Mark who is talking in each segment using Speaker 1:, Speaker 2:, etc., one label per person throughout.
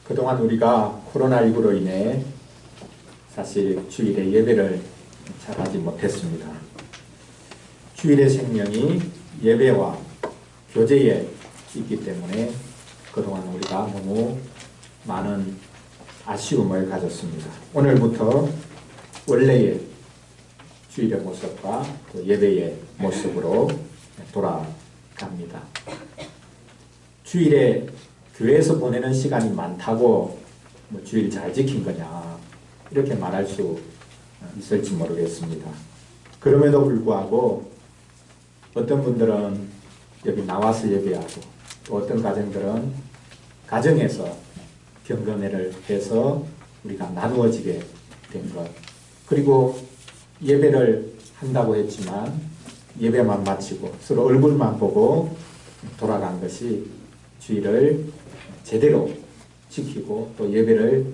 Speaker 1: 그동안 우리가 코로나19로 인해 사실 주일에 예배를 잘하지 못했습니다. 주일의 생명이 예배와 교제에 있기 때문에 그동안 우리가 너무 많은 아쉬움을 가졌습니다. 오늘부터 원래의 주일의 모습과 또 예배의 모습으로 돌아갑니다. 주일에 교회에서 보내는 시간이 많다고 주일 잘 지킨 거냐 이렇게 말할 수 있을지 모르겠습니다. 그럼에도 불구하고 어떤 분들은 여기 나와서 예배하고 또 어떤 가정들은 가정에서 경건회를 해서 우리가 나누어지게 된 것, 그리고 예배를 한다고 했지만 예배만 마치고 서로 얼굴만 보고 돌아간 것이 주일을 제대로 지키고 또 예배를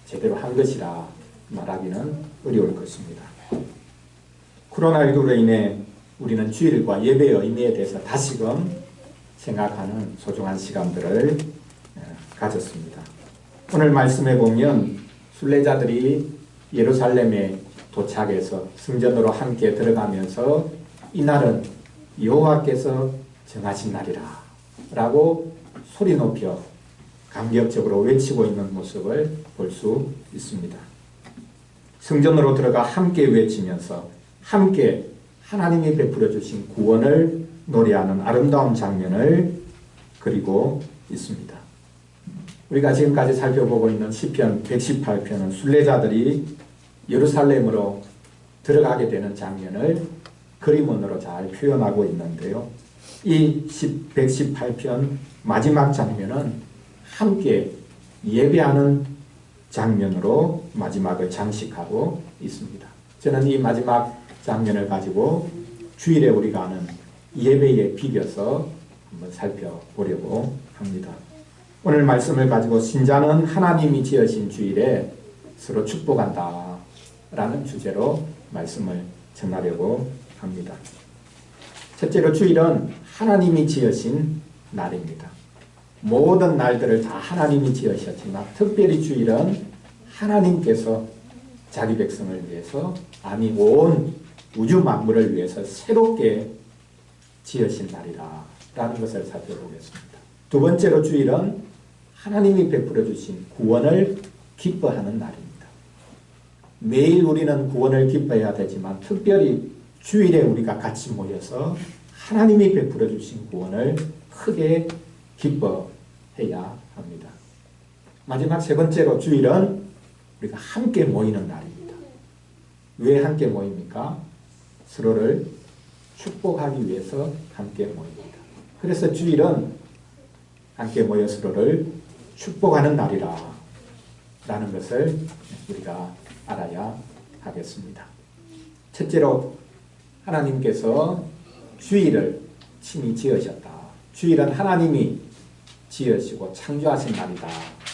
Speaker 1: 제대로 한 것이라 말하기는 어려울 것입니다. 코로나19로 인해 우리는 주일과 예배의 의미에 대해서 다시금 생각하는 소중한 시간들을 가졌습니다. 오늘 말씀에 보면 순례자들이 예루살렘에 도착해서 성전으로 함께 들어가면서 이날은 여호와께서 정하신 날이라 라고 소리 높여 감격적으로 외치고 있는 모습을 볼 수 있습니다. 성전으로 들어가 함께 외치면서 함께 하나님이 베풀어 주신 구원을 노래하는 아름다운 장면을 그리고 있습니다. 우리가 지금까지 살펴보고 있는 시편 118편은 순례자들이 예루살렘으로 들어가게 되는 장면을 그림원으로 잘 표현하고 있는데요. 이 118편 마지막 장면은 함께 예배하는 장면으로 마지막을 장식하고 있습니다. 저는 이 마지막 장면을 가지고 주일에 우리가 하는 예배에 비벼서 한번 살펴보려고 합니다. 오늘 말씀을 가지고 신자는 하나님이 지으신 주일에 서로 축복한다 라는 주제로 말씀을 전하려고 합니다. 첫째로 주일은 하나님이 지으신 날입니다. 모든 날들을 다 하나님이 지으셨지만 특별히 주일은 하나님께서 자기 백성을 위해서 아니 온 우주 만물을 위해서 새롭게 지으신 날이라 라는 것을 살펴보겠습니다. 두 번째로 주일은 하나님이 베풀어 주신 구원을 기뻐하는 날입니다. 매일 우리는 구원을 기뻐해야 되지만 특별히 주일에 우리가 같이 모여서 하나님이 베풀어 주신 구원을 크게 기뻐해야 합니다. 마지막 세 번째로 주일은 우리가 함께 모이는 날입니다. 왜 함께 모입니까? 서로를 축복하기 위해서 함께 모입니다. 그래서 주일은 함께 모여 서로를 축복하는 날이라 라는 것을 우리가 알아야 하겠습니다. 첫째로 하나님께서 주일을 친히 지으셨다. 주일은 하나님이 지으시고 창조하신 날이다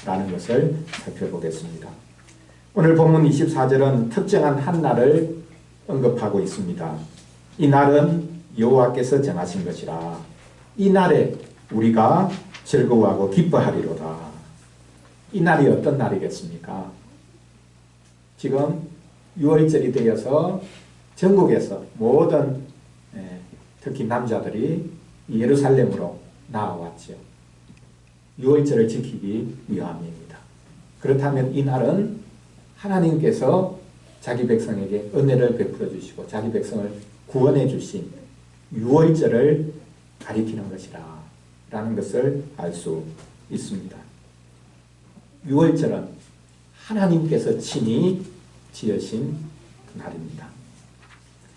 Speaker 1: 라는 것을 살펴보겠습니다. 오늘 본문 24절은 특정한 한 날을 언급하고 있습니다. 이 날은 여호와께서 정하신 것이라. 이 날에 우리가 즐거워하고 기뻐하리로다. 이 날이 어떤 날이겠습니까? 지금 6월절이 되어서 전국에서 모든 특히 남자들이 예루살렘으로 나와왔죠. 6월절을 지키기 위함입니다. 그렇다면 이 날은 하나님께서 자기 백성에게 은혜를 베풀어 주시고 자기 백성을 구원해 주신 6월절을 가리키는 것이라 라는 것을 알 수 있습니다. 6월절은 하나님께서 친히 지으신 날입니다.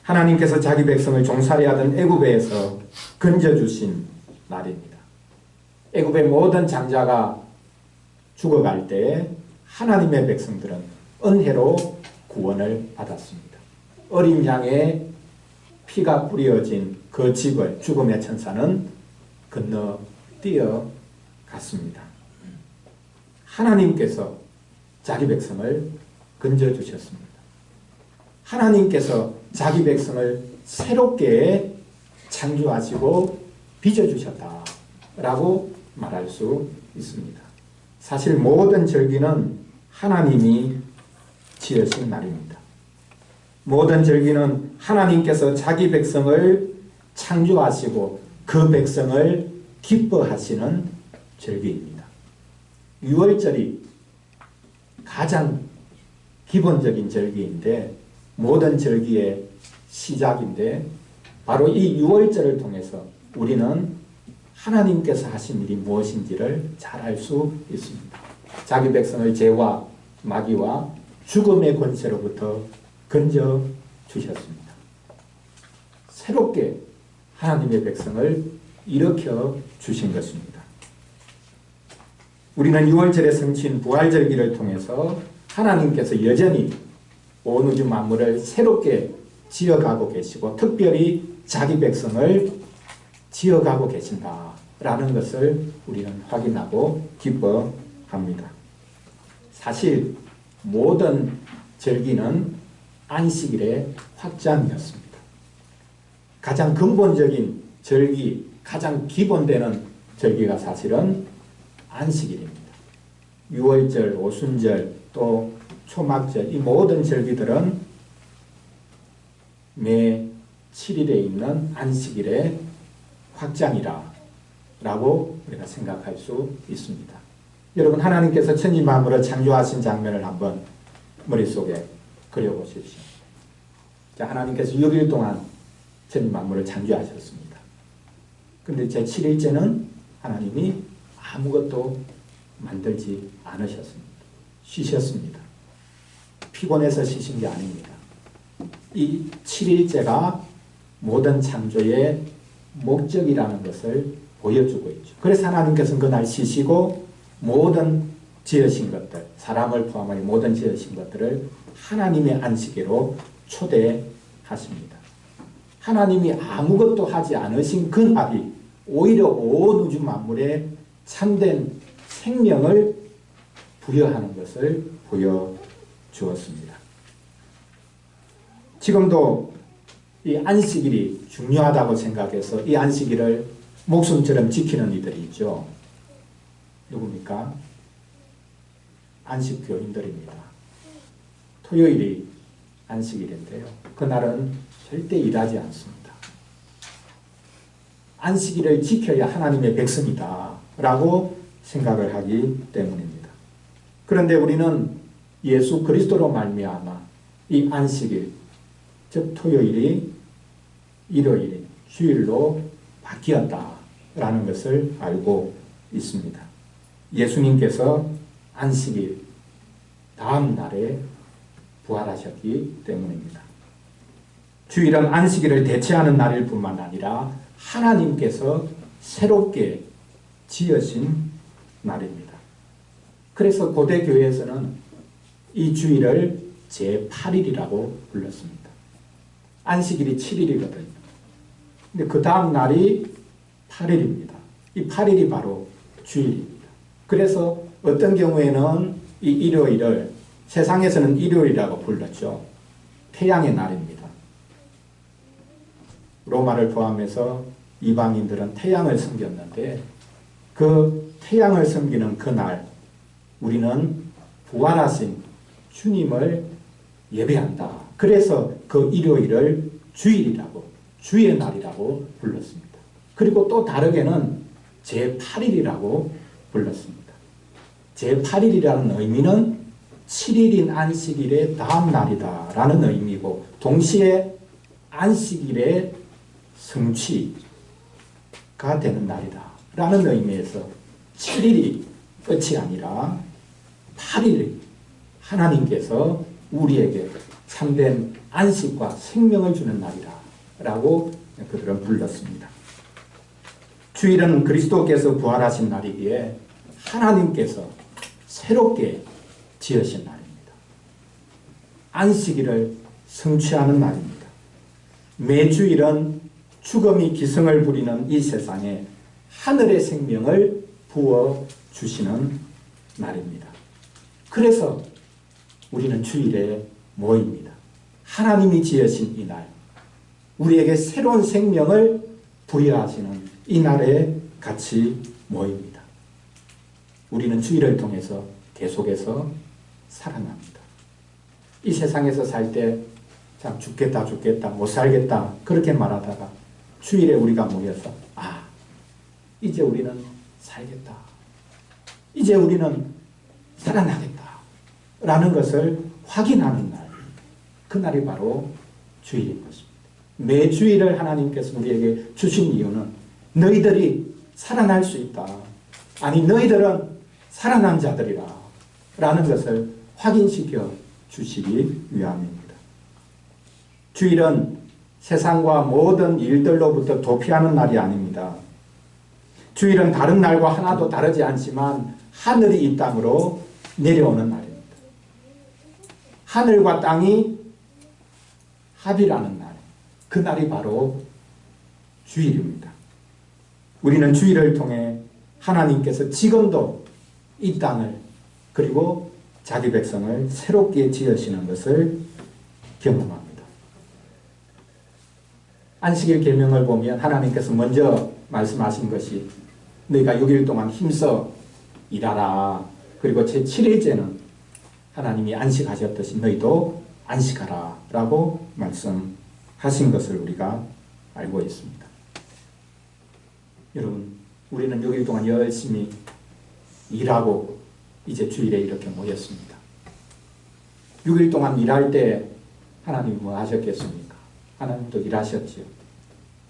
Speaker 1: 하나님께서 자기 백성을 종살이 하던 애굽에서 건져주신 날입니다. 애굽의 모든 장자가 죽어갈 때 하나님의 백성들은 은혜로 구원을 받았습니다. 어린 양의 피가 뿌려진 그 집을 죽음의 천사는 건너뛰어 갔습니다. 하나님께서 자기 백성을 건져주셨습니다. 하나님께서 자기 백성을 새롭게 창조하시고 빚어주셨다라고 말할 수 있습니다. 사실 모든 절기는 하나님이 지으신 날입니다. 모든 절기는 하나님께서 자기 백성을 창조하시고 그 백성을 기뻐하시는 절기입니다. 유월절이 가장 기본적인 절기인데 모든 절기의 시작인데 바로 이 유월절을 통해서 우리는 하나님께서 하신 일이 무엇인지를 잘 알 수 있습니다. 자기 백성을 죄와 마귀와 죽음의 권세로부터 건져 주셨습니다. 새롭게 하나님의 백성을 일으켜 주신 것입니다. 우리는 유월절의 성취인 부활절기를 통해서 하나님께서 여전히 온 우주 만물을 새롭게 지어가고 계시고 특별히 자기 백성을 지어가고 계신다라는 것을 우리는 확인하고 기뻐합니다. 사실 모든 절기는 안식일의 확장이었습니다. 가장 근본적인 절기, 가장 기본되는 절기가 사실은 안식일입니다. 유월절, 오순절, 또 초막절 이 모든 절기들은 매 7일에 있는 안식일의 확장이라고 우리가 생각할 수 있습니다. 여러분 하나님께서 천지 만물을 창조하신 장면을 한번 머릿속에 그려보십시오. 자, 하나님께서 6일 동안 천지 만물을 창조하셨습니다. 그런데 제 7일째는 하나님이 아무것도 만들지 않으셨습니다. 쉬셨습니다. 피곤해서 쉬신 게 아닙니다. 이 7일째가 모든 창조의 목적이라는 것을 보여주고 있죠. 그래서 하나님께서는 그날 쉬시고 모든 지으신 것들, 사람을 포함하여 모든 지으신 것들을 하나님의 안식일로 초대하십니다. 하나님이 아무것도 하지 않으신 그 날이 오히려 온 우주 만물에 참된 생명을 부여하는 것을 보여주었습니다. 지금도 이 안식일이 중요하다고 생각해서 이 안식일을 목숨처럼 지키는 이들이 있죠. 누굽니까? 안식교인들입니다. 토요일이 안식일인데요. 그날은 절대 일하지 않습니다. 안식일을 지켜야 하나님의 백성이다 라고 생각을 하기 때문입니다. 그런데 우리는 예수 그리스도로 말미암아 이 안식일, 즉 토요일이 일요일, 주일로 바뀌었다라는 것을 알고 있습니다. 예수님께서 안식일 다음 날에 부활하셨기 때문입니다. 주일은 안식일을 대체하는 날일 뿐만 아니라 하나님께서 새롭게 지으신 날입니다. 그래서 고대 교회에서는 이 주일을 제8일이라고 불렀습니다. 안식일이 7일이거든요. 근데 그 다음 날이 8일입니다. 이 8일이 바로 주일입니다. 그래서 어떤 경우에는 이 일요일을 세상에서는 일요일이라고 불렀죠. 태양의 날입니다. 로마를 포함해서 이방인들은 태양을 섬겼는데 그 태양을 섬기는 그날 우리는 부활하신 주님을 예배한다. 그래서 그 일요일을 주일이라고, 주의 날이라고 불렀습니다. 그리고 또 다르게는 제8일이라고 불렀습니다. 제8일이라는 의미는 7일인 안식일의 다음 날이다 라는 의미고 동시에 안식일의 성취가 되는 날이다 라는 의미에서 7일이 끝이 아니라 8일 하나님께서 우리에게 참된 안식과 생명을 주는 날이다 라고 그들은 불렀습니다. 주일은 그리스도께서 부활하신 날이기에 하나님께서 새롭게 지으신 날입니다. 안식일을 성취하는 날입니다. 매주일은 죽음이 기승을 부리는 이 세상에 하늘의 생명을 부어주시는 날입니다. 그래서 우리는 주일에 모입니다. 하나님이 지으신 이 날, 우리에게 새로운 생명을 부여하시는 이 날에 같이 모입니다. 우리는 주의를 통해서 계속해서 살아납니다. 이 세상에서 살 때 참 죽겠다 못 살겠다 그렇게 말하다가 주일에 우리가 모여서 이제 우리는 살겠다. 이제 우리는 살아나겠다. 라는 것을 확인하는 날. 그날이 바로 주일인 것입니다. 매 주일을 하나님께서 우리에게 주신 이유는 너희들이 살아날 수 있다. 아니 너희들은 살아난 자들이라. 라는 것을 확인시켜 주시기 위함입니다. 주일은 세상과 모든 일들로부터 도피하는 날이 아닙니다. 주일은 다른 날과 하나도 다르지 않지만 하늘이 이 땅으로 내려오는 날입니다. 하늘과 땅이 합의라는 날, 그 날이 바로 주일입니다. 우리는 주일을 통해 하나님께서 지금도 이 땅을 그리고 자기 백성을 새롭게 지으시는 것을 경험합니다. 안식일 계명을 보면 하나님께서 먼저 말씀하신 것이 너희가 6일 동안 힘써 일하라. 그리고 제7일째는 하나님이 안식하셨듯이 너희도 안식하라 라고 말씀하신 것을 우리가 알고 있습니다. 여러분, 우리는 6일 동안 열심히 일하고 이제 주일에 이렇게 모였습니다. 6일 동안 일할 때 하나님이 뭐 하셨겠습니까? 하나님도 일하셨지요.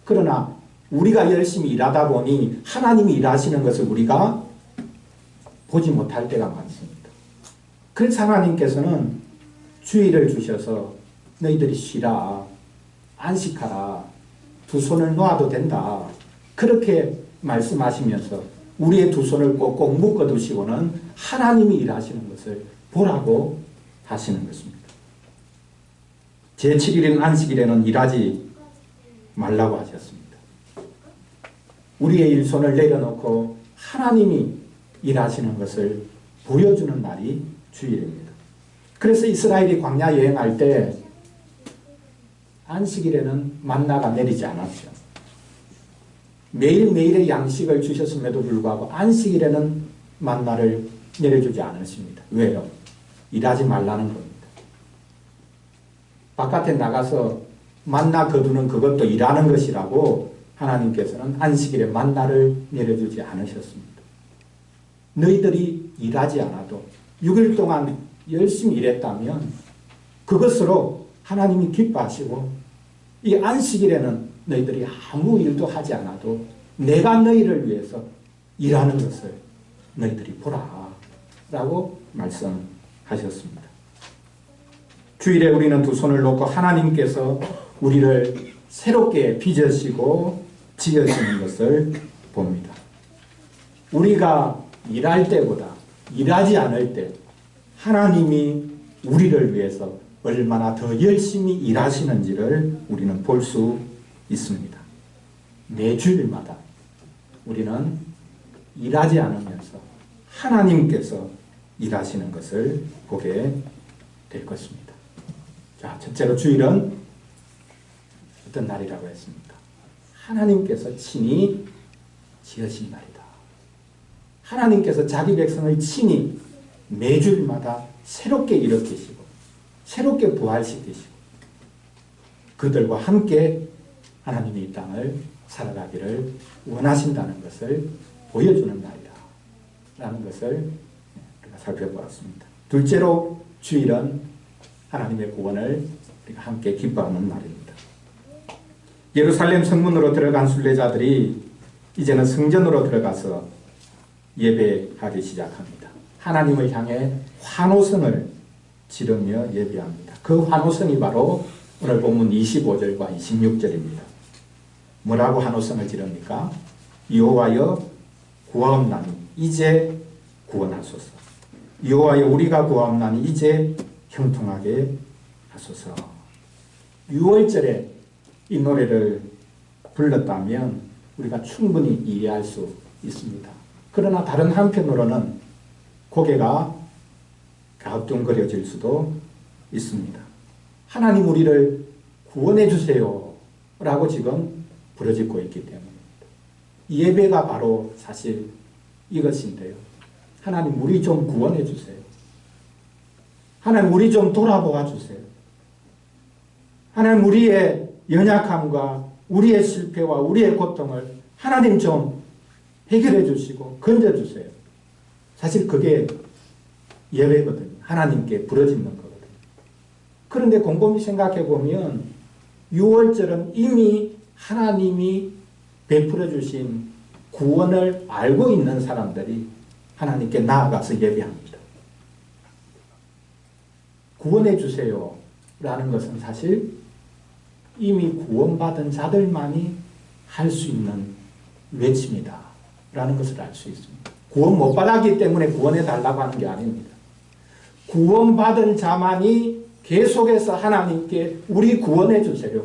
Speaker 1: 그러나 우리가 열심히 일하다 보니 하나님이 일하시는 것을 우리가 보지 못할 때가 많습니다. 그래서 하나님께서는 주일을 주셔서 너희들이 쉬라, 안식하라, 두 손을 놓아도 된다. 그렇게 말씀하시면서 우리의 두 손을 꼭꼭 묶어두시고는 하나님이 일하시는 것을 보라고 하시는 것입니다. 제7일인 안식일에는 일하지 말라고 하셨습니다. 우리의 일손을 내려놓고 하나님이 일하시는 것을 보여주는 날이 주일입니다. 그래서 이스라엘이 광야 여행할 때 안식일에는 만나가 내리지 않았죠. 매일매일의 양식을 주셨음에도 불구하고 안식일에는 만나를 내려주지 않으십니다. 왜요? 일하지 말라는 겁니다. 바깥에 나가서 만나 거두는 그것도 일하는 것이라고 하나님께서는 안식일에 만나를 내려주지 않으셨습니다. 너희들이 일하지 않아도 6일 동안 열심히 일했다면 그것으로 하나님이 기뻐하시고 이 안식일에는 너희들이 아무 일도 하지 않아도 내가 너희를 위해서 일하는 것을 너희들이 보라 라고 말씀하셨습니다. 주일에 우리는 두 손을 놓고 하나님께서 우리를 새롭게 빚으시고 지으시는 것을 봅니다. 우리가 일할 때보다 일하지 않을 때 하나님이 우리를 위해서 얼마나 더 열심히 일하시는지를 우리는 볼 수 있습니다. 매 주일마다 우리는 일하지 않으면서 하나님께서 일하시는 것을 보게 될 것입니다. 자, 첫째로 주일은 어떤 날이라고 했습니까? 하나님께서 친히 지으신 날이다. 하나님께서 자기 백성을 친히 매주일마다 새롭게 일으키시고 새롭게 부활시키시고 그들과 함께 하나님이 이 땅을 살아가기를 원하신다는 것을 보여주는 날이다 라는 것을 우리가 살펴보았습니다. 둘째로 주일은 하나님의 구원을 우리가 함께 기뻐하는 날입니다. 예루살렘 성문으로 들어간 순례자들이 이제는 성전으로 들어가서 예배하기 시작합니다. 하나님을 향해 환호성을 지르며 예배합니다. 그 환호성이 바로 오늘 본문 25절과 26절입니다. 뭐라고 환호성을 지릅니까? 여호와여 구하옵나니 이제 구원하소서. 여호와여 우리가 구하옵나니 이제 형통하게 하소서. 6월절에 이 노래를 불렀다면 우리가 충분히 이해할 수 있습니다. 그러나 다른 한편으로는 고개가 갸우뚱거려질 수도 있습니다. 하나님 우리를 구원해 주세요 라고 지금 부르짖고 있기 때문입니다. 예배가 바로 사실 이것인데요. 하나님 우리 좀 구원해 주세요. 하나님 우리 좀 돌아보아 주세요. 하나님 우리의 연약함과 우리의 실패와 우리의 고통을 하나님 좀 해결해 주시고 건져 주세요. 사실 그게 예배거든요. 하나님께 부르짖는 거거든요. 그런데 곰곰이 생각해 보면 6월절은 이미 하나님이 베풀어 주신 구원을 알고 있는 사람들이 하나님께 나아가서 예배합니다. 구원해 주세요 라는 것은 사실 이미 구원받은 자들만이 할 수 있는 외침이다 라는 것을 알 수 있습니다. 구원 못 받았기 때문에 구원해 달라고 하는 게 아닙니다. 구원받은 자만이 계속해서 하나님께 우리 구원해 주세요.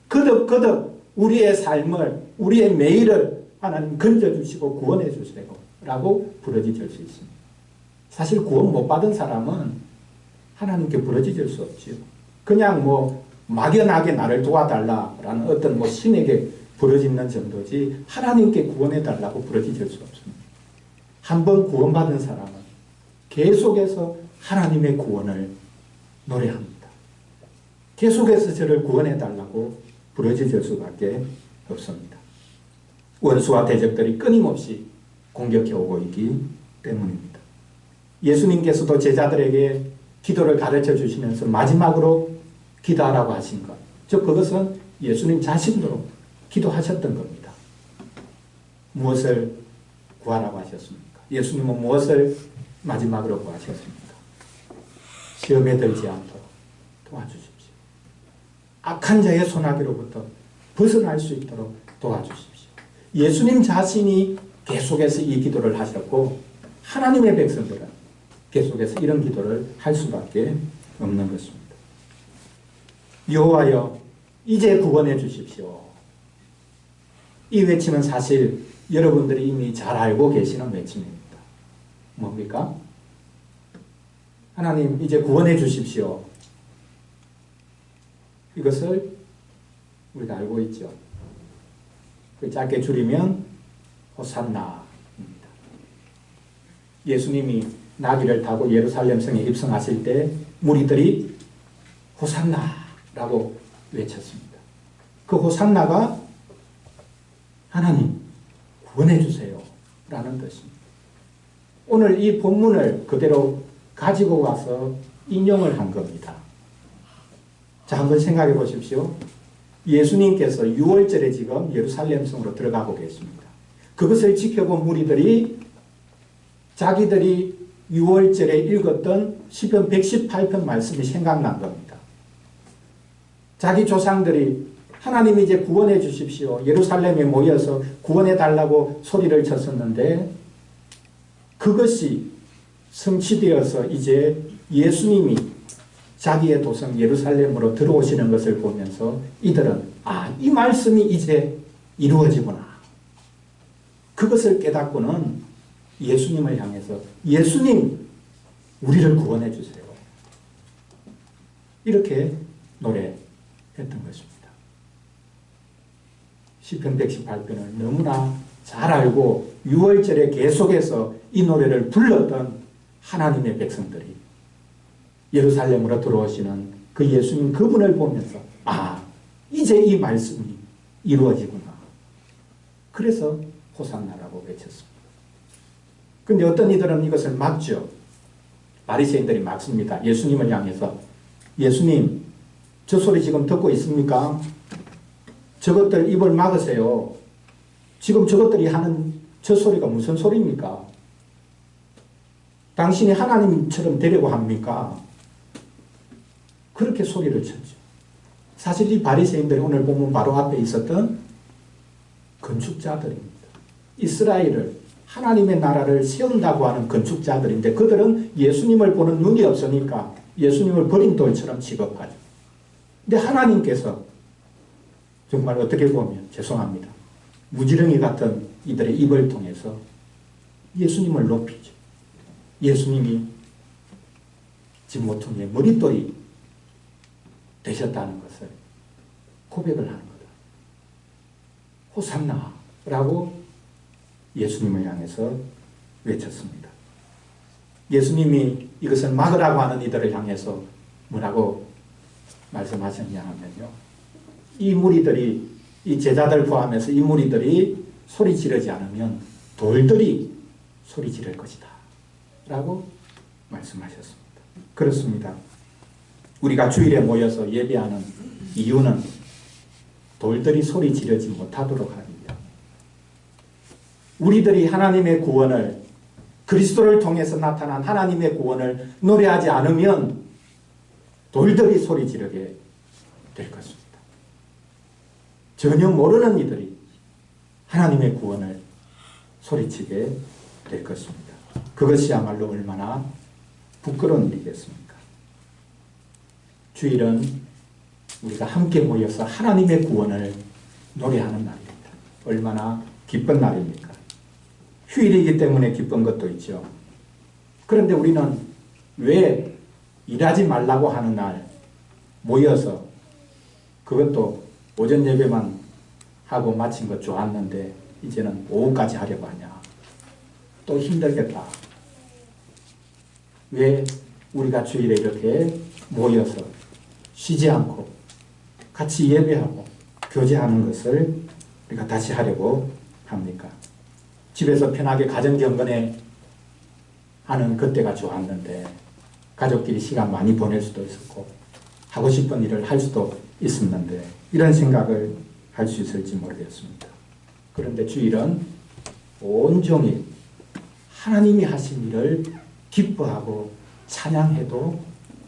Speaker 1: 거듭 우리의 삶을 우리의 매일을 하나님 건져주시고 구원해 주세요 라고 부르짖을 수 있습니다. 사실 구원 못 받은 사람은 하나님께 부르짖을 수 없지요. 그냥 막연하게 나를 도와달라라는 어떤 신에게 부르짖는 정도지 하나님께 구원해 달라고 부르짖을 수 없습니다. 한번 구원받은 사람은 계속해서 하나님의 구원을 노래합니다. 계속해서 저를 구원해 달라고 부르짖을 수밖에 없습니다. 원수와 대적들이 끊임없이 공격해 오고 있기 때문입니다. 예수님께서도 제자들에게 기도를 가르쳐 주시면서 마지막으로 기도하라고 하신 것, 즉 그것은 예수님 자신도 기도하셨던 겁니다. 무엇을 구하라고 하셨습니까? 예수님은 무엇을 마지막으로 구하셨습니까? 시험에 들지 않도록 도와주십시오. 악한 자의 손아귀로부터 벗어날 수 있도록 도와주십시오. 예수님 자신이 계속해서 이 기도를 하셨고 하나님의 백성들은 계속해서 이런 기도를 할 수밖에 없는 것입니다. 여호와여 이제 구원해 주십시오. 이 외침은 사실 여러분들이 이미 잘 알고 계시는 외침입니다. 뭡니까? 하나님 이제 구원해 주십시오. 이것을 우리가 알고 있죠. 짧게 줄이면 호산나입니다. 예수님이 나귀를 타고 예루살렘 성에 입성하실 때 무리들이 호산나라고 외쳤습니다. 그 호산나가 하나님 구원해 주세요 라는 뜻입니다. 오늘 이 본문을 그대로 가지고 와서 인용을 한 겁니다. 자, 한번 생각해 보십시오. 예수님께서 6월절에 지금 예루살렘 성으로 들어가고 계십니다. 그것을 지켜본 무리들이 자기들이 6월절에 읽었던 시편 118편 말씀이 생각난 겁니다. 자기 조상들이 하나님 이제 구원해 주십시오. 예루살렘에 모여서 구원해 달라고 소리를 쳤었는데 그것이 성취되어서 이제 예수님이 자기의 도성 예루살렘으로 들어오시는 것을 보면서 이들은 이 말씀이 이제 이루어지구나. 그것을 깨닫고는 예수님을 향해서 예수님 우리를 구원해 주세요. 이렇게 노래했던 것입니다. 시편 118편을 너무나 잘 알고 6월절에 계속해서 이 노래를 불렀던 하나님의 백성들이 예루살렘으로 들어오시는 그 예수님 그분을 보면서 이제 이 말씀이 이루어지구나. 그래서 호산나라고 외쳤습니다. 근데 어떤 이들은 이것을 막죠. 바리새인들이 막습니다. 예수님을 향해서 예수님 저 소리 지금 듣고 있습니까? 저것들 입을 막으세요. 지금 저것들이 하는 저 소리가 무슨 소리입니까? 당신이 하나님처럼 되려고 합니까? 그렇게 소리를 쳤죠. 사실 이 바리새인들이 오늘 보면 바로 앞에 있었던 건축자들입니다. 이스라엘을 하나님의 나라를 세운다고 하는 건축자들인데 그들은 예수님을 보는 눈이 없으니까 예수님을 버린 돌처럼 취급하죠. 근데 하나님께서 정말 어떻게 보면 죄송합니다. 무지렁이 같은 이들의 입을 통해서 예수님을 높이죠. 예수님이 진모퉁이의 머릿돌이 되셨다는 것을 고백을 하는 거다. 호산나라고 예수님을 향해서 외쳤습니다. 예수님이 이것을 막으라고 하는 이들을 향해서 뭐라고 말씀하셨냐 하면요. 이 무리들이, 이 제자들 포함해서 이 무리들이 소리 지르지 않으면 돌들이 소리 지를 것이다 라고 말씀하셨습니다. 그렇습니다. 우리가 주일에 모여서 예배하는 이유는 돌들이 소리 지르지 못하도록 하기 위함. 우리들이 하나님의 구원을, 그리스도를 통해서 나타난 하나님의 구원을 노래하지 않으면 돌들이 소리 지르게 될 것입니다. 전혀 모르는 이들이 하나님의 구원을 소리치게 될 것입니다. 그것이야말로 얼마나 부끄러운 일이겠습니까? 주일은 우리가 함께 모여서 하나님의 구원을 노래하는 날입니다. 얼마나 기쁜 날입니까? 휴일이기 때문에 기쁜 것도 있죠. 그런데 우리는 왜 일하지 말라고 하는 날 모여서, 그것도 오전 예배만 하고 마친 것 좋았는데 이제는 오후까지 하려고 하냐? 또 힘들겠다. 왜 우리가 주일에 이렇게 모여서 쉬지 않고 같이 예배하고 교제하는 것을 우리가 다시 하려고 합니까? 집에서 편하게 가정경건에 하는 그때가 좋았는데 가족끼리 시간 많이 보낼 수도 있었고 하고 싶은 일을 할 수도 있었는데 이런 생각을 할 수 있을지 모르겠습니다. 그런데 주일은 온종일 하나님이 하신 일을 기뻐하고 찬양해도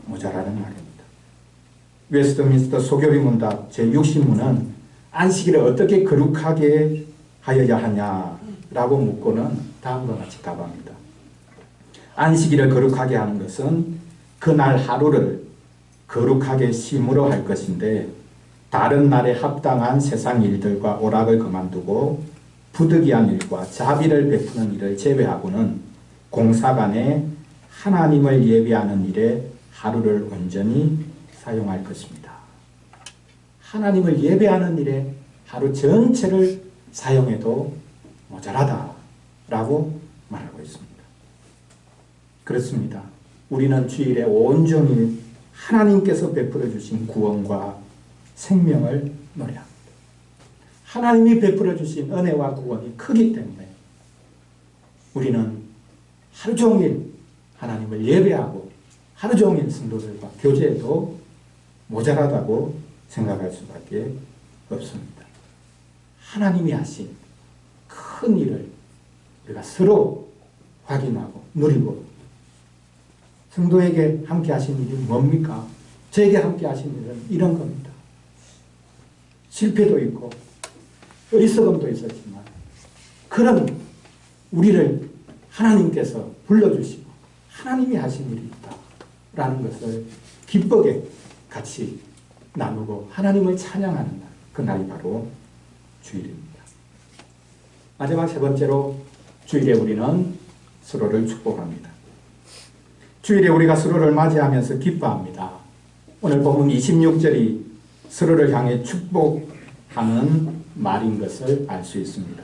Speaker 1: 모자라는 말입니다. 웨스트민스터 소교리 문답 제60문은 안식일을 어떻게 거룩하게 하여야 하냐라고 묻고는 다음과 같이 답합니다. 안식일을 거룩하게 하는 것은 그날 하루를 거룩하게 쉼으로 할 것인데 다른 날에 합당한 세상 일들과 오락을 그만두고 부득이한 일과 자비를 베푸는 일을 제외하고는 공사간에 하나님을 예배하는 일에 하루를 온전히 사용할 것입니다. 하나님을 예배하는 일에 하루 전체를 사용해도 모자라다라고 말하고 있습니다. 그렇습니다. 우리는 주일에 온종일 하나님께서 베풀어 주신 구원과 생명을 노래합니다. 하나님이 베풀어 주신 은혜와 구원이 크기 때문에 우리는 하루 종일 하나님을 예배하고 하루 종일 성도들과 교제해도 모자라다고 생각할 수밖에 없습니다. 하나님이 하신 큰 일을 우리가 서로 확인하고 누리고, 성도에게 함께 하신 일이 뭡니까? 저에게 함께 하신 일은 이런 겁니다. 실패도 있고 어리석음도 있었지만 그런 우리를 하나님께서 불러주시고 하나님이 하신 일이 있다라는 것을 기쁘게 같이 나누고 하나님을 찬양하는 날, 그날이 바로 주일입니다. 마지막 세 번째로 주일에 우리는 서로를 축복합니다. 주일에 우리가 서로를 맞이하면서 기뻐합니다. 오늘 본문 26절이 서로를 향해 축복하는 말인 것을 알 수 있습니다.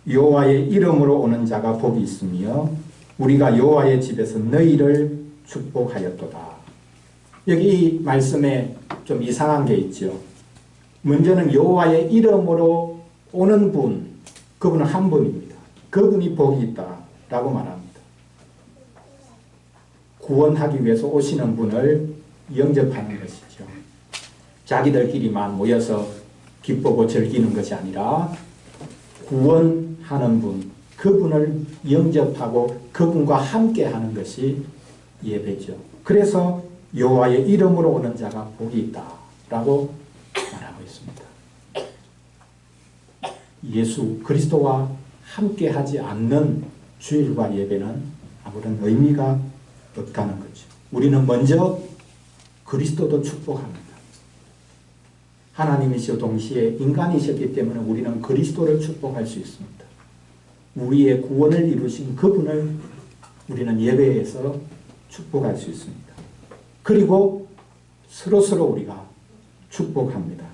Speaker 1: 여호와의 이름으로 오는 자가 복이 있으며 우리가 여호와의 집에서 너희를 축복하였도다. 여기 이 말씀에 좀 이상한 게 있죠. 먼저는 여호와의 이름으로 오는 분, 그분은 한 분입니다. 그분이 복이 있다라고 말합니다. 구원하기 위해서 오시는 분을 영접하는 것이죠. 자기들끼리만 모여서 기쁘고 즐기는 것이 아니라 구원하는 분, 그분을 영접하고 그분과 함께 하는 것이 예배죠. 그래서 여호와의 이름으로 오는 자가 복이 있다라고 말하고 있습니다. 예수 그리스도와 함께 하지 않는 주일과 예배는 아무런 의미가 없다는 거죠. 우리는 먼저 그리스도도 축복합니다. 하나님이시여 동시에 인간이셨기 때문에 우리는 그리스도를 축복할 수 있습니다. 우리의 구원을 이루신 그분을 우리는 예배에서 축복할 수 있습니다. 그리고 서로서로 우리가 축복합니다.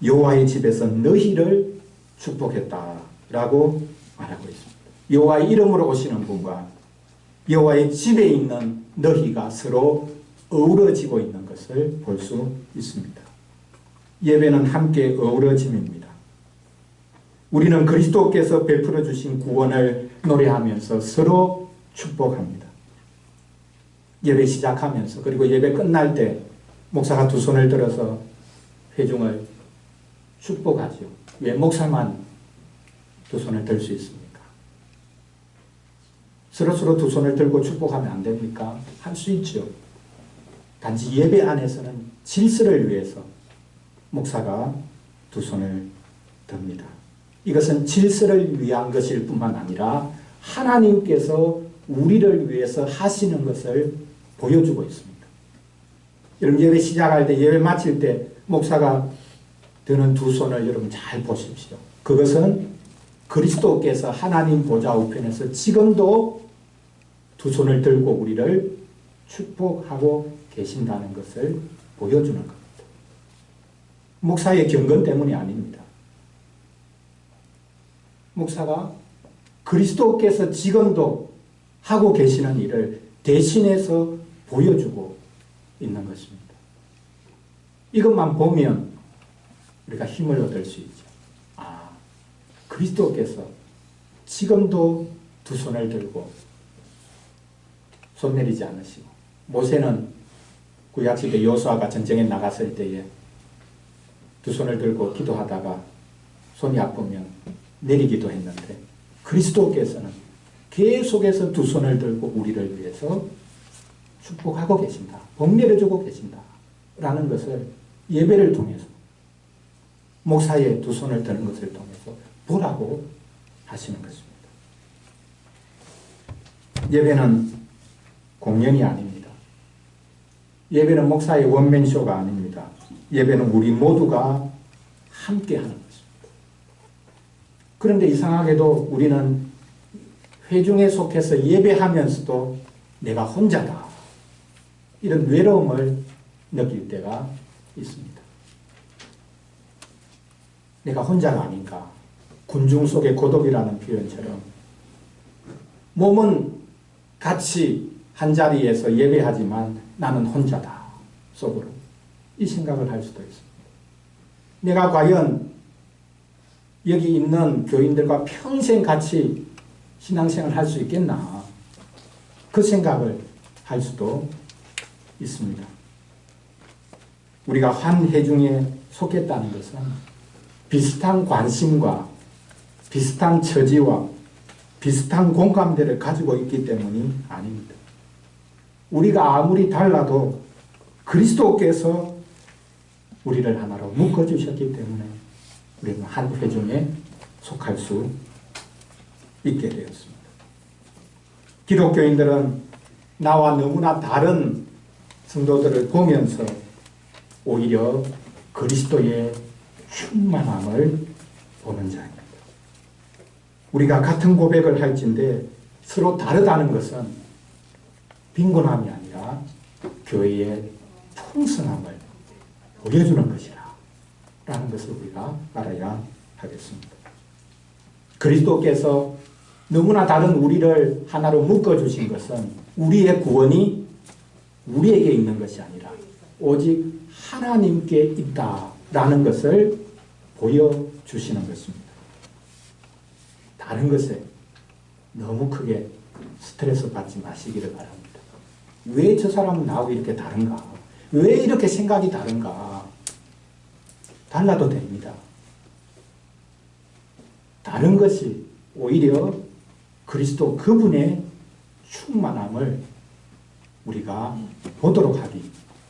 Speaker 1: 여호와의 집에서 너희를 축복했다라고 말하고 있습니다. 여호와의 이름으로 오시는 분과 여호와의 집에 있는 너희가 서로 어우러지고 있는 것을 볼 수 있습니다. 예배는 함께 어우러짐입니다. 우리는 그리스도께서 베풀어 주신 구원을 노래하면서 서로 축복합니다. 예배 시작하면서 그리고 예배 끝날 때 목사가 두 손을 들어서 회중을 축복하죠. 왜 목사만 두 손을 들 수 있습니까? 서로 두 손을 들고 축복하면 안 됩니까? 할 수 있죠. 단지 예배 안에서는 질서를 위해서 목사가 두 손을 듭니다. 이것은 질서를 위한 것일 뿐만 아니라 하나님께서 우리를 위해서 하시는 것을 보여주고 있습니다. 여러분 예배 시작할 때 예배 마칠 때 목사가 드는 두 손을 여러분 잘 보십시오. 그것은 그리스도께서 하나님 보좌 우편에서 지금도 두 손을 들고 우리를 축복하고 계신다는 것을 보여주는 겁니다. 목사의 경건 때문이 아닙니다. 목사가 그리스도께서 지금도 하고 계시는 일을 대신해서 보여주고 있는 것입니다. 이것만 보면 우리가 힘을 얻을 수 있죠. 아, 그리스도께서 지금도 두 손을 들고 손 내리지 않으시고 모세는 구약시대 여호수아가 전쟁에 나갔을 때에 두 손을 들고 기도하다가 손이 아프면 내리기도 했는데 그리스도께서는 계속해서 두 손을 들고 우리를 위해서 축복하고 계신다. 복 내려주고 계신다. 라는 것을 예배를 통해서 목사의 두 손을 드는 것을 통해서 보라고 하시는 것입니다. 예배는 공연이 아닙니다. 예배는 목사의 원맨쇼가 아닙니다. 예배는 우리 모두가 함께 하는 것입니다. 그런데 이상하게도 우리는 회중에 속해서 예배하면서도 내가 혼자다. 이런 외로움을 느낄 때가 있습니다. 내가 혼자가 아닌가. 군중 속의 고독이라는 표현처럼 몸은 같이 한자리에서 예배하지만 나는 혼자다. 속으로. 이 생각을 할 수도 있습니다. 내가 과연 여기 있는 교인들과 평생 같이 신앙생활을 할 수 있겠나. 그 생각을 할 수도 있습니다. 우리가 한 회중에 속했다는 것은 비슷한 관심과 비슷한 처지와 비슷한 공감대를 가지고 있기 때문이 아닙니다. 우리가 아무리 달라도 그리스도께서 우리를 하나로 묶어주셨기 때문에 우리는 한 회중에 속할 수 있게 되었습니다. 기독교인들은 나와 너무나 다른 성도들을 보면서 오히려 그리스도의 충만함을 보는 자입니다. 우리가 같은 고백을 할진데 서로 다르다는 것은 빈곤함이 아니라 교회의 풍성함을 보여주는 것이라 라는 것을 우리가 알아야 하겠습니다. 그리스도께서 너무나 다른 우리를 하나로 묶어주신 것은 우리의 구원이 우리에게 있는 것이 아니라 오직 하나님께 있다라는 것을 보여주시는 것입니다. 다른 것에 너무 크게 스트레스 받지 마시기를 바랍니다. 왜 저 사람은 나하고 이렇게 다른가? 왜 이렇게 생각이 다른가? 달라도 됩니다. 다른 것이 오히려 그리스도 그분의 충만함을 우리가 보도록 하기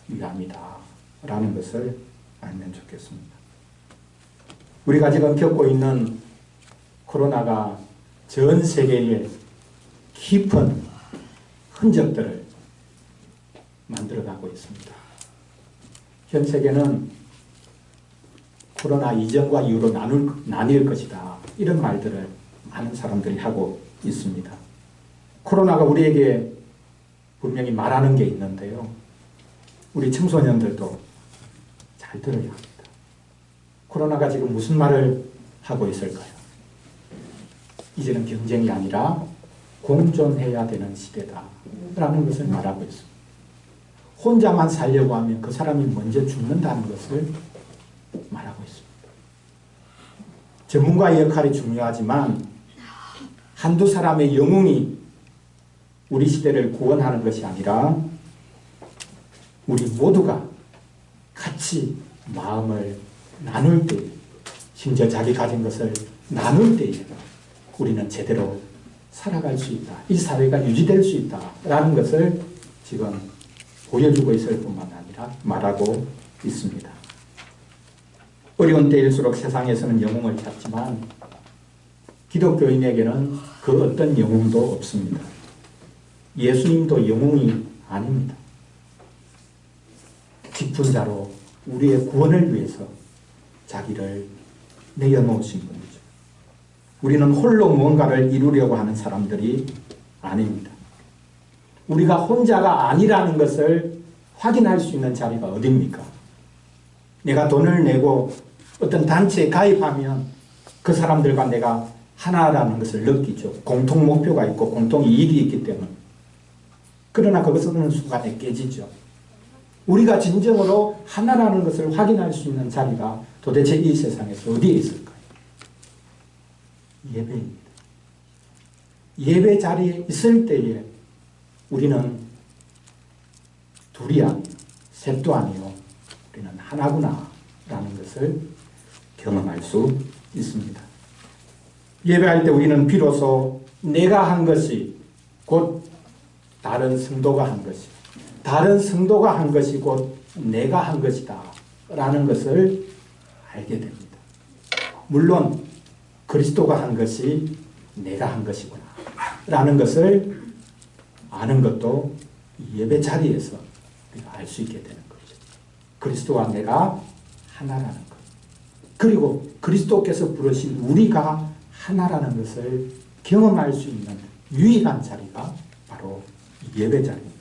Speaker 1: 위함이다 라는 것을 알면 좋겠습니다. 우리가 지금 겪고 있는 코로나가 전 세계에 깊은 흔적들을 만들어가고 있습니다. 현 세계는 코로나 이전과 이후로 나뉠 것이다. 이런 말들을 많은 사람들이 하고 있습니다. 코로나가 우리에게 분명히 말하는 게 있는데요. 우리 청소년들도 잘 들어야 합니다. 코로나가 지금 무슨 말을 하고 있을까요? 이제는 경쟁이 아니라 공존해야 되는 시대다라는 것을 말하고 있습니다. 혼자만 살려고 하면 그 사람이 먼저 죽는다는 것을 말하고 있습니다. 전문가의 역할이 중요하지만 한두 사람의 영웅이 우리 시대를 구원하는 것이 아니라 우리 모두가 같이 마음을 나눌 때, 심지어 자기 가진 것을 나눌 때에 우리는 제대로 살아갈 수 있다. 이 사회가 유지될 수 있다라는 것을 지금 보여주고 있을 뿐만 아니라 말하고 있습니다. 어려운 때일수록 세상에서는 영웅을 찾지만 기독교인에게는 그 어떤 영웅도 없습니다. 예수님도 영웅이 아닙니다. 깊은 자로 우리의 구원을 위해서 자기를 내어놓으신 분이죠. 우리는 홀로 무언가를 이루려고 하는 사람들이 아닙니다. 우리가 혼자가 아니라는 것을 확인할 수 있는 자리가 어디입니까? 내가 돈을 내고 어떤 단체에 가입하면 그 사람들과 내가 하나라는 것을 느끼죠. 공통 목표가 있고 공통 이익이 있기 때문에. 그러나 그것은 어느 순간에 깨지죠. 우리가 진정으로 하나라는 것을 확인할 수 있는 자리가 도대체 이 세상에서 어디에 있을까요? 예배입니다. 예배 자리에 있을 때에 우리는 둘이 아니요, 셋도 아니요, 우리는 하나구나 라는 것을 경험할 수 있습니다. 예배할 때 우리는 비로소 내가 한 것이 곧 다른 성도가 한 것이, 다른 성도가 한 것이 곧 내가 한 것이다 라는 것을 알게 됩니다. 물론 그리스도가 한 것이 내가 한 것이구나 라는 것을 아는 것도 예배 자리에서 우리가 알 수 있게 되는 거죠. 그리스도와 내가 하나라는 것. 그리고 그리스도께서 부르신 우리가 하나라는 것을 경험할 수 있는 유일한 자리가 바로 예배 자리입니다.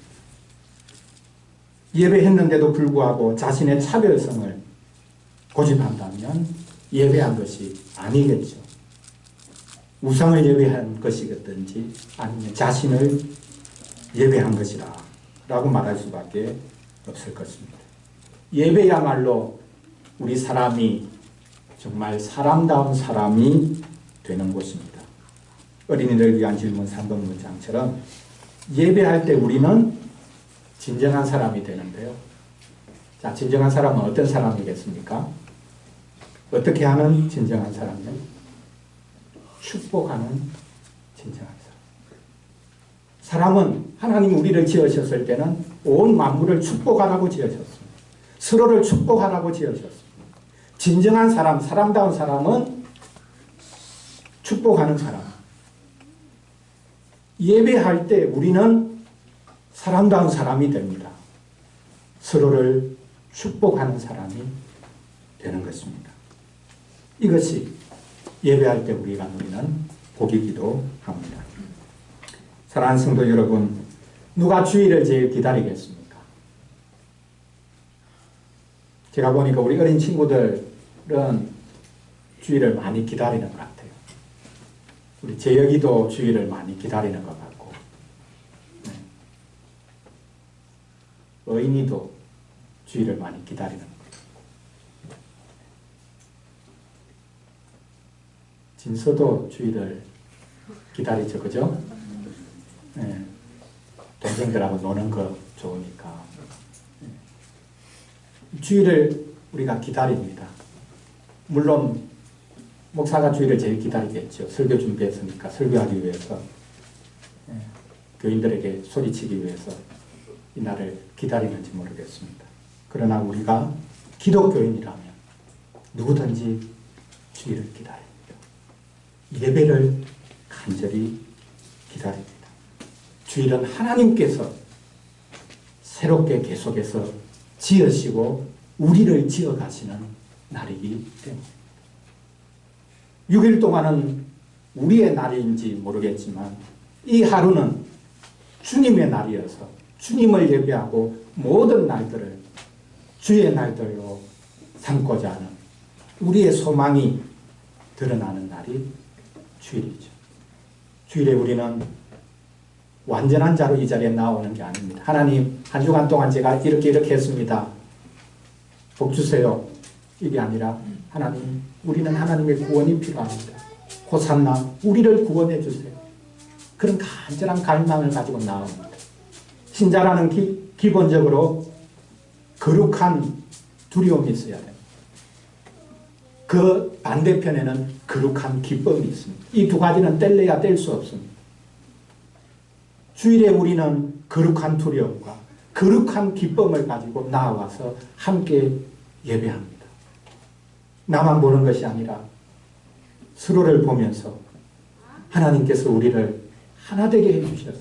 Speaker 1: 예배했는데도 불구하고 자신의 차별성을 고집한다면 예배한 것이 아니겠죠. 우상을 예배한 것이든지 아니면 자신을 예배한 것이다 라고 말할 수밖에 없을 것입니다. 예배야말로 우리 사람이 정말 사람다운 사람이 되는 곳입니다. 어린이를 위한 질문 3번 문장처럼 예배할 때 우리는 진정한 사람이 되는데요. 자, 진정한 사람은 어떤 사람이겠습니까? 어떻게 하는 진정한 사람이요? 축복하는 진정한 사람. 사람은 하나님이 우리를 지으셨을 때는 온 만물을 축복하라고 지으셨습니다. 서로를 축복하라고 지으셨습니다. 진정한 사람, 사람다운 사람은 축복하는 사람. 예배할 때 우리는 사람다운 사람이 됩니다. 서로를 축복하는 사람이 되는 것입니다. 이것이 예배할 때 우리가 누리는 복이기도 합니다. 사랑하는 성도 여러분, 누가 주일을 제일 기다리겠습니까? 제가 보니까 우리 어린 친구들은 주일을 많이 기다리는 것 같아요. 우리 재혁이도 주일을 많이 기다리는 것 같고, 어인이도 주일을 많이 기다리는 것 같고, 진서도 주일을 기다리죠, 그죠? 네. 동생들하고 노는 거 좋으니까. 주일을 우리가 기다립니다. 물론 목사가 주일을 제일 기다리겠죠. 설교 준비했으니까 설교하기 위해서, 교인들에게 소리치기 위해서 이 날을 기다리는지 모르겠습니다. 그러나 우리가 기독교인이라면 누구든지 주일을 기다립니다. 예배를 간절히 기다립니다. 주일은 하나님께서 새롭게 계속해서 지으시고 우리를 지어가시는 날이기 때문입니다. 6일 동안은 우리의 날인지 모르겠지만 이 하루는 주님의 날이어서 주님을 예배하고 모든 날들을 주의 날들로 삼고자 하는 우리의 소망이 드러나는 날이 주일이죠. 주일에 우리는 완전한 자로 이 자리에 나오는 게 아닙니다. 하나님, 한 주간 동안 제가 이렇게 했습니다. 복 주세요. 이게 아니라 하나님, 우리는 하나님의 구원이 필요합니다. 호산나, 우리를 구원해 주세요. 그런 간절한 갈망을 가지고 나옵니다. 신자라는 기본적으로 거룩한 두려움이 있어야 돼요. 그 반대편에는 거룩한 기쁨이 있습니다. 이 두 가지는 뗄래야 뗄 수 없습니다. 주일에 우리는 거룩한 두려움과 거룩한 기쁨을 가지고 나와서 함께 예배합니다. 나만 보는 것이 아니라 서로를 보면서 하나님께서 우리를 하나 되게 해주셔서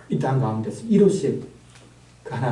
Speaker 1: 이 땅 가운데서 이루실 그 하나님